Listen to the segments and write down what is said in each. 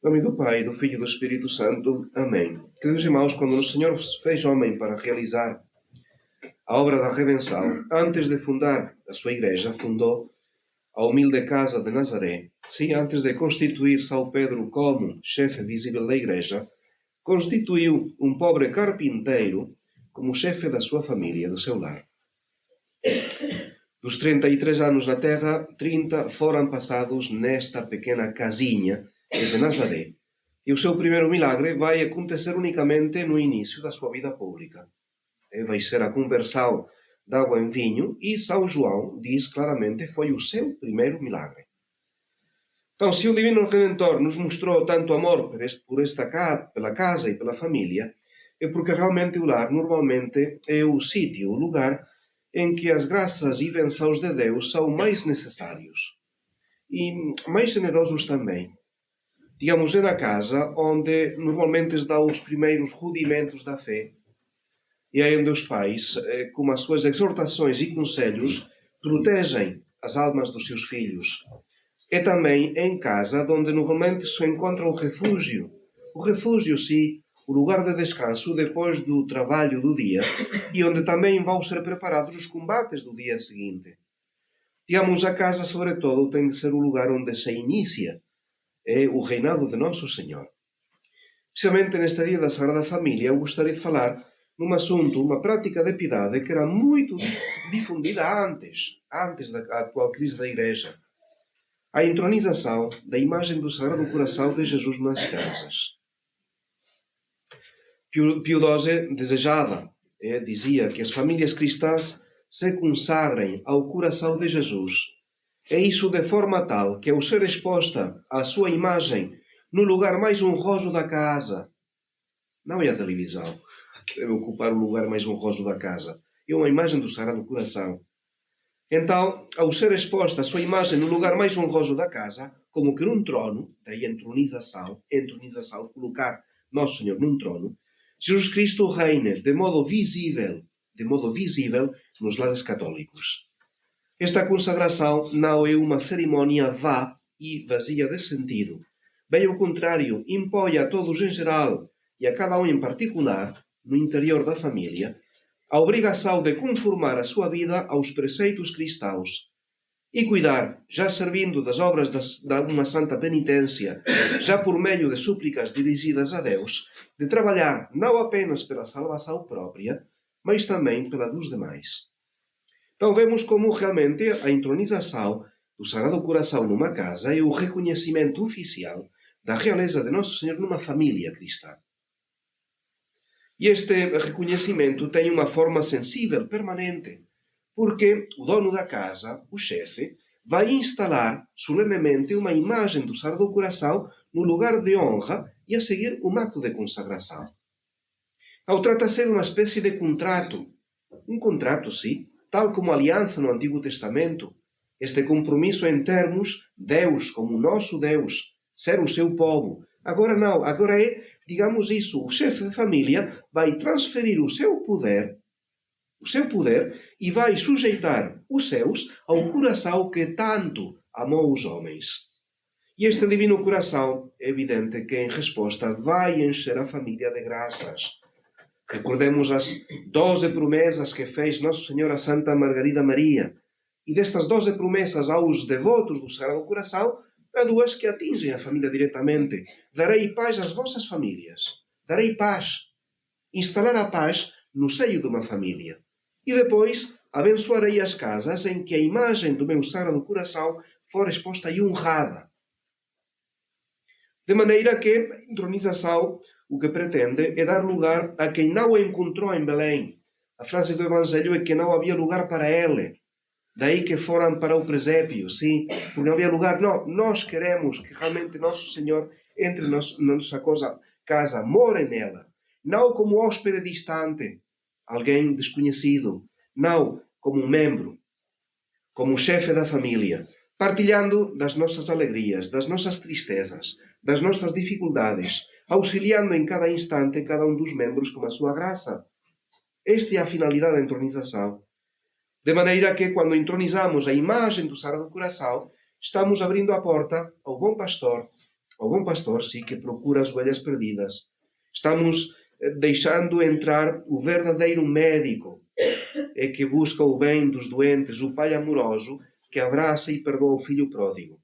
Em nome do Pai, do Filho e do Espírito Santo. Amém. Queridos irmãos, quando o Senhor se fez homem para realizar a obra da redenção, antes de fundar a sua igreja, fundou a humilde casa de Nazaré. Sim, antes de constituir São Pedro como chefe visível da igreja, constituiu um pobre carpinteiro como chefe da sua família, do seu lar. Dos 33 anos na terra, 30 foram passados nesta pequena casinha de Nazaré. E o seu primeiro milagre vai acontecer unicamente no início da sua vida pública. Vai ser a conversão de água em vinho, e São João diz claramente que foi o seu primeiro milagre. Então, se o Divino Redentor nos mostrou tanto amor pela casa e pela família, é porque realmente o lar normalmente é o sítio, o lugar em que as graças e bênçãos de Deus são mais necessários e mais generosos também. Digamos, é na casa onde normalmente se dá os primeiros rudimentos da fé, e é onde os pais, com as suas exortações e conselhos, protegem as almas dos seus filhos. É também em casa onde normalmente se encontra o refúgio. O refúgio, sim, o lugar de descanso depois do trabalho do dia, e onde também vão ser preparados os combates do dia seguinte. Digamos, a casa, sobretudo, tem de ser o lugar onde se inicia o reinado de Nosso Senhor. Precisamente neste dia da Sagrada Família, eu gostaria de falar num assunto, uma prática de piedade que era muito difundida antes da atual crise da Igreja. A entronização da imagem do Sagrado Coração de Jesus nas casas. Pio XII desejava, dizia que as famílias cristãs se consagrem ao coração de Jesus. É isso de forma tal que, ao ser exposta a sua imagem no lugar mais honroso da casa, não é a televisão que deve ocupar o lugar mais honroso da casa, é uma imagem do Sagrado Coração. Então, ao ser exposta a sua imagem no lugar mais honroso da casa, como que num trono, daí a entronização, colocar Nosso Senhor num trono, Jesus Cristo reina de modo visível nos lares católicos. Esta consagração não é uma cerimónia vã e vazia de sentido. Bem ao contrário, impõe a todos em geral e a cada um em particular, no interior da família, a obrigação de conformar a sua vida aos preceitos cristãos e cuidar, já servindo das obras de uma santa penitência, já por meio de súplicas dirigidas a Deus, de trabalhar não apenas pela salvação própria, mas também pela dos demais. Então vemos como realmente a entronização do Sagrado Coração numa casa é o reconhecimento oficial da realeza de Nosso Senhor numa família cristã. E este reconhecimento tem uma forma sensível, permanente, porque o dono da casa, o chefe, vai instalar solenemente uma imagem do Sagrado Coração no lugar de honra e a seguir um ato de consagração. Então trata-se de uma espécie de contrato. Um contrato, sim, tal como a aliança no Antigo Testamento. Este compromisso em termos Deus como o nosso Deus, ser o seu povo. Agora não, agora é, digamos isso, o chefe de família vai transferir o seu poder e vai sujeitar os seus ao coração que tanto amou os homens. E este divino coração, é evidente que em resposta vai encher a família de graças. Recordemos as 12 promessas que fez Nosso Senhor a Santa Margarida Maria. E destas 12 promessas aos devotos do Sagrado Coração, há duas que atingem a família diretamente. Darei paz às vossas famílias. Darei paz. Instalar a paz no seio de uma família. E depois, abençoarei as casas em que a imagem do meu Sagrado Coração for exposta e honrada. De maneira que a entronização o que pretende é dar lugar a quem não a encontrou em Belém. A frase do Evangelho é que não havia lugar para ele. Daí que foram para o presépio, sim, porque não havia lugar. Não, nós queremos que realmente Nosso Senhor entre na nossa casa, more nela. Não como hóspede distante, alguém desconhecido. Não, como um membro, como chefe da família, partilhando das nossas alegrias, das nossas tristezas, das nossas dificuldades, auxiliando em cada instante cada um dos membros com a sua graça. Esta é a finalidade da entronização. De maneira que, quando entronizamos a imagem do Sagrado Coração, estamos abrindo a porta ao bom pastor, ao bom pastor, sim, que procura as ovelhas perdidas. Estamos deixando entrar o verdadeiro médico, que busca o bem dos doentes, o pai amoroso que abraça e perdoa o filho pródigo.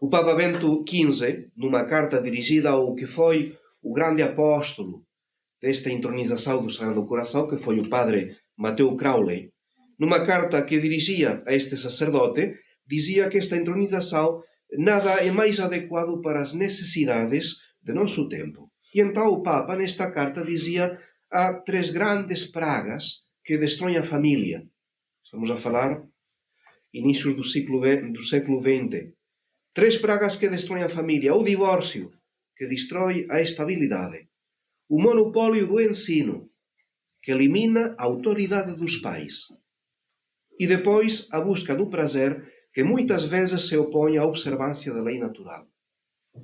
O Papa Bento XV, numa carta dirigida ao que foi o grande apóstolo desta entronização do Sagrado Coração, que foi o padre Mateu Crowley, numa carta que dirigia a este sacerdote, dizia que esta entronização nada é mais adequado para as necessidades de nosso tempo. E então o Papa, nesta carta, dizia: há 3 grandes pragas que destroem a família. Estamos a falar inícios do século XX. 3 pragas que destroem a família: o divórcio, que destrói a estabilidade; o monopólio do ensino, que elimina a autoridade dos pais; e depois a busca do prazer, que muitas vezes se opõe à observância da lei natural.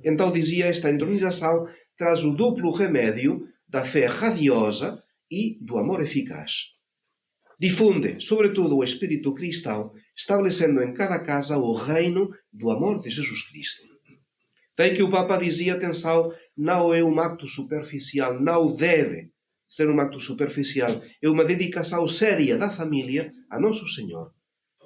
Então, dizia, esta entronização traz o duplo remédio da fé radiosa e do amor eficaz. Difunde, sobretudo, o espírito cristão, estabelecendo em cada casa o reino do amor de Jesus Cristo. Daí que o Papa dizia, atenção, não é um acto superficial, não deve ser um acto superficial, é uma dedicação séria da família a Nosso Senhor,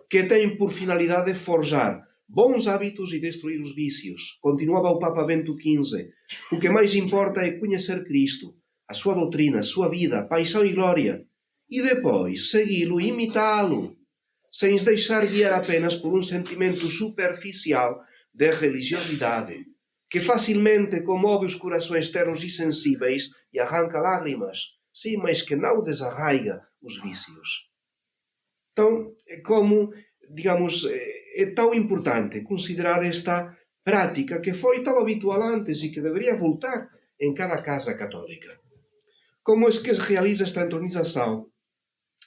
que tem por finalidade forjar bons hábitos e destruir os vícios. Continuava o Papa Bento XV. O que mais importa é conhecer Cristo, a sua doutrina, a sua vida, paixão e glória, e depois segui-lo e imitá-lo, sem se deixar guiar apenas por um sentimento superficial de religiosidade, que facilmente comove os corações ternos e sensíveis e arranca lágrimas, sim, mas que não desarraiga os vícios. Então, como, digamos, é tão importante considerar esta prática que foi tão habitual antes e que deveria voltar em cada casa católica. Como é que se realiza esta entronização?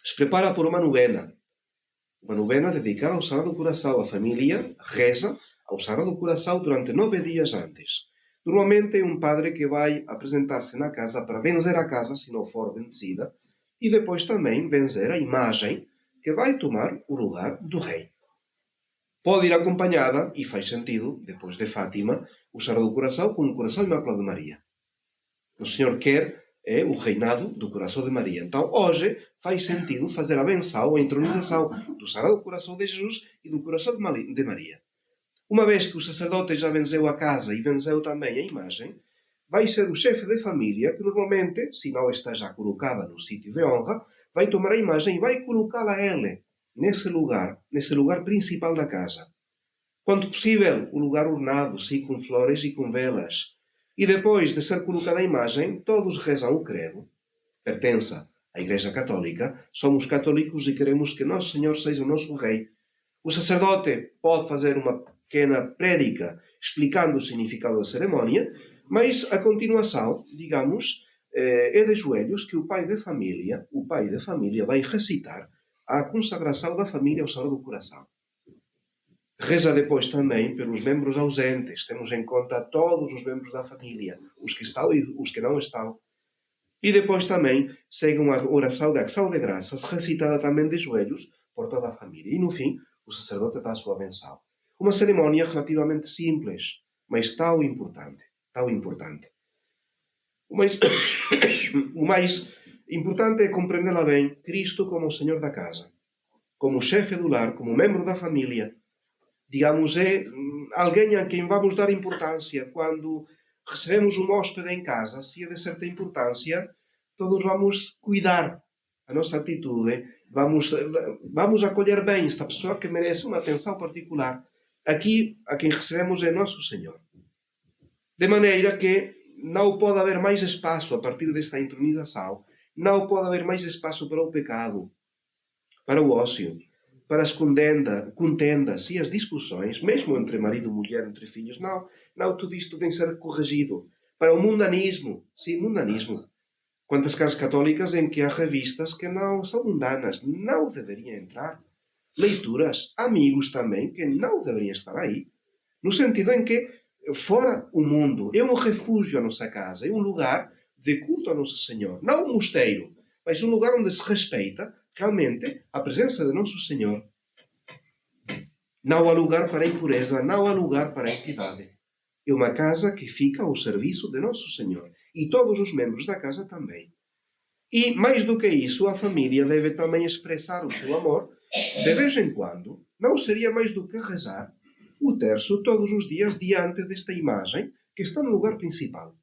Se prepara por uma novena dedicada ao Sagrado Coração. A família reza ao Sagrado Coração durante 9 dias antes. Normalmente é um padre que vai apresentar-se na casa para benzer a casa, se não for bendecida, e depois também benzer a imagem que vai tomar o lugar do rei. Pode ir acompanhada, e faz sentido, depois de Fátima, o Sagrado Coração com o Coração Imaculado de Maria. O Senhor quer o reinado do Coração de Maria. Então, hoje, faz sentido fazer a benção, a entronização do Sagrado Coração de Jesus e do Coração de Maria. Uma vez que o sacerdote já benzeu a casa e benzeu também a imagem, vai ser o chefe de família que normalmente, se não está já colocada no sítio de honra, vai tomar a imagem e vai colocá-la ele nesse lugar principal da casa. Quanto possível, o lugar ornado, sim, com flores e com velas. E depois de ser colocada a imagem, todos rezam o credo. Pertença à Igreja Católica, somos católicos e queremos que Nosso Senhor seja o nosso Rei. O sacerdote pode fazer uma pequena prédica explicando o significado da cerimónia, mas a continuação, digamos, é de joelhos que o pai de família vai recitar a consagração da família ao Sagrado Coração. Reza depois também pelos membros ausentes. Temos em conta todos os membros da família, os que estão e os que não estão. E depois também segue uma oração de ação de graças, recitada também de joelhos por toda a família. E no fim, o sacerdote dá a sua benção. Uma cerimónia relativamente simples, mas tão importante, tão importante. O mais importante é compreendê-la bem, Cristo como o Senhor da casa, como o chefe do lar, como membro da família. Digamos, é alguém a quem vamos dar importância. Quando recebemos um hóspede em casa, se é de certa importância, todos vamos cuidar a nossa atitude, vamos acolher bem esta pessoa que merece uma atenção particular. Aqui, a quem recebemos é Nosso Senhor. De maneira que não pode haver mais espaço a partir desta entronização, não pode haver mais espaço para o pecado, para o ócio, para as contendas e as discussões, mesmo entre marido e mulher, entre filhos. Não, tudo isto tem que ser corrigido. Para o mundanismo, sim, mundanismo. Quantas casas católicas em que há revistas que não são mundanas, não deveriam entrar. Leituras, amigos também, que não deveriam estar aí. No sentido em que, fora o mundo, é um refúgio a nossa casa, é um lugar de culto a Nosso Senhor. Não um mosteiro, mas um lugar onde se respeita realmente a presença de Nosso Senhor. Não há lugar para a impureza, não há lugar para a entidade. É uma casa que fica ao serviço de Nosso Senhor. E todos os membros da casa também. E, mais do que isso, a família deve também expressar o seu amor de vez em quando. Não seria mais do que rezar o terço todos os dias diante desta imagem que está no lugar principal.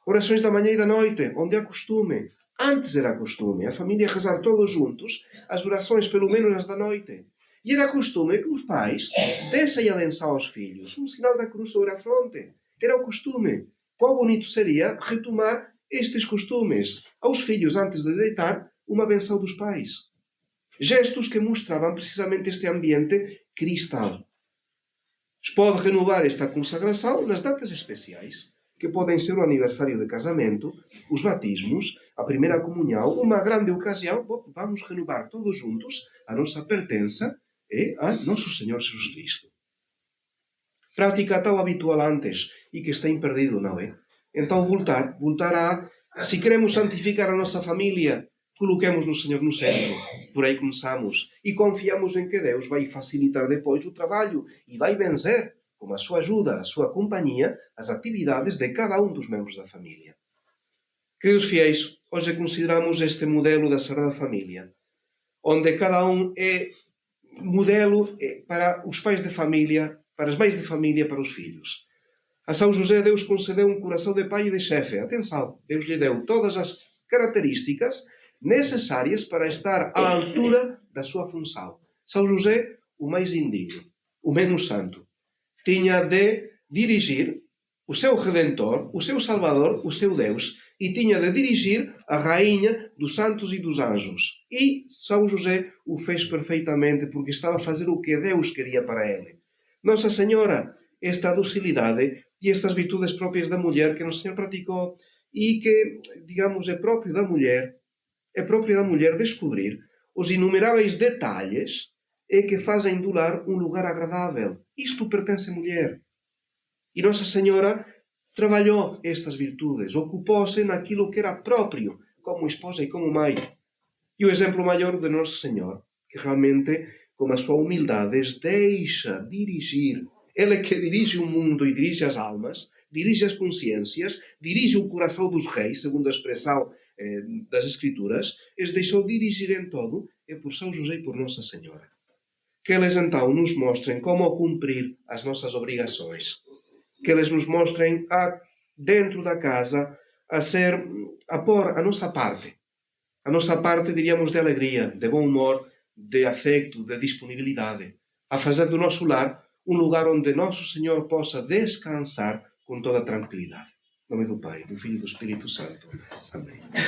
Orações da manhã e da noite, onde há costume. Antes era costume a família rezar todos juntos as orações, pelo menos as da noite. E era costume que os pais dessem a benção aos filhos, um sinal da cruz sobre a fronte. Era o costume. Quão bonito seria retomar estes costumes aos filhos antes de deitar uma benção dos pais. Gestos que mostravam precisamente este ambiente cristal. Se pode renovar esta consagração nas datas especiais, que podem ser o aniversário de casamento, os batismos, a primeira comunhão, uma grande ocasião. Vamos renovar todos juntos a nossa pertença a Nosso Senhor Jesus Cristo. Prática tão habitual antes e que está perdido, não é? Então voltar se queremos santificar a nossa família, coloquemos no Senhor no centro. Por aí começamos. E confiamos em que Deus vai facilitar depois o trabalho e vai vencer, com a sua ajuda, a sua companhia, as atividades de cada um dos membros da família. Queridos fiéis, hoje consideramos este modelo da Sagrada Família, onde cada um é modelo para os pais de família, para as mães de família, para os filhos. A São José, Deus concedeu um coração de pai e de chefe. Atenção, Deus lhe deu todas as características necessárias para estar à altura da sua função. São José, o mais indigno, o menos santo, tinha de dirigir o seu Redentor, o seu Salvador, o seu Deus, e tinha de dirigir a rainha dos santos e dos anjos. E São José o fez perfeitamente, porque estava a fazer o que Deus queria para ele. Nossa Senhora, esta docilidade e estas virtudes próprias da mulher que Nosso Senhor praticou e que, digamos, é próprio da mulher descobrir os inumeráveis detalhes que fazem do lar um lugar agradável. Isto pertence à mulher. E Nossa Senhora trabalhou estas virtudes, ocupou-se naquilo que era próprio como esposa e como mãe. E o exemplo maior de Nosso Senhor, que realmente, com a sua humildade, deixa dirigir. Ele que dirige o mundo e dirige as almas, dirige as consciências, dirige o coração dos reis, segundo a expressão das Escrituras, eles deixou dirigir em todo por São José e por Nossa Senhora. Que eles então nos mostrem como cumprir as nossas obrigações. Que eles nos mostrem dentro da casa a pôr a nossa parte. A nossa parte, diríamos, de alegria, de bom humor, de afeto, de disponibilidade. A fazer do nosso lar um lugar onde Nosso Senhor possa descansar com toda tranquilidade. Em nome do Pai, do Filho e do Espírito Santo. Amém.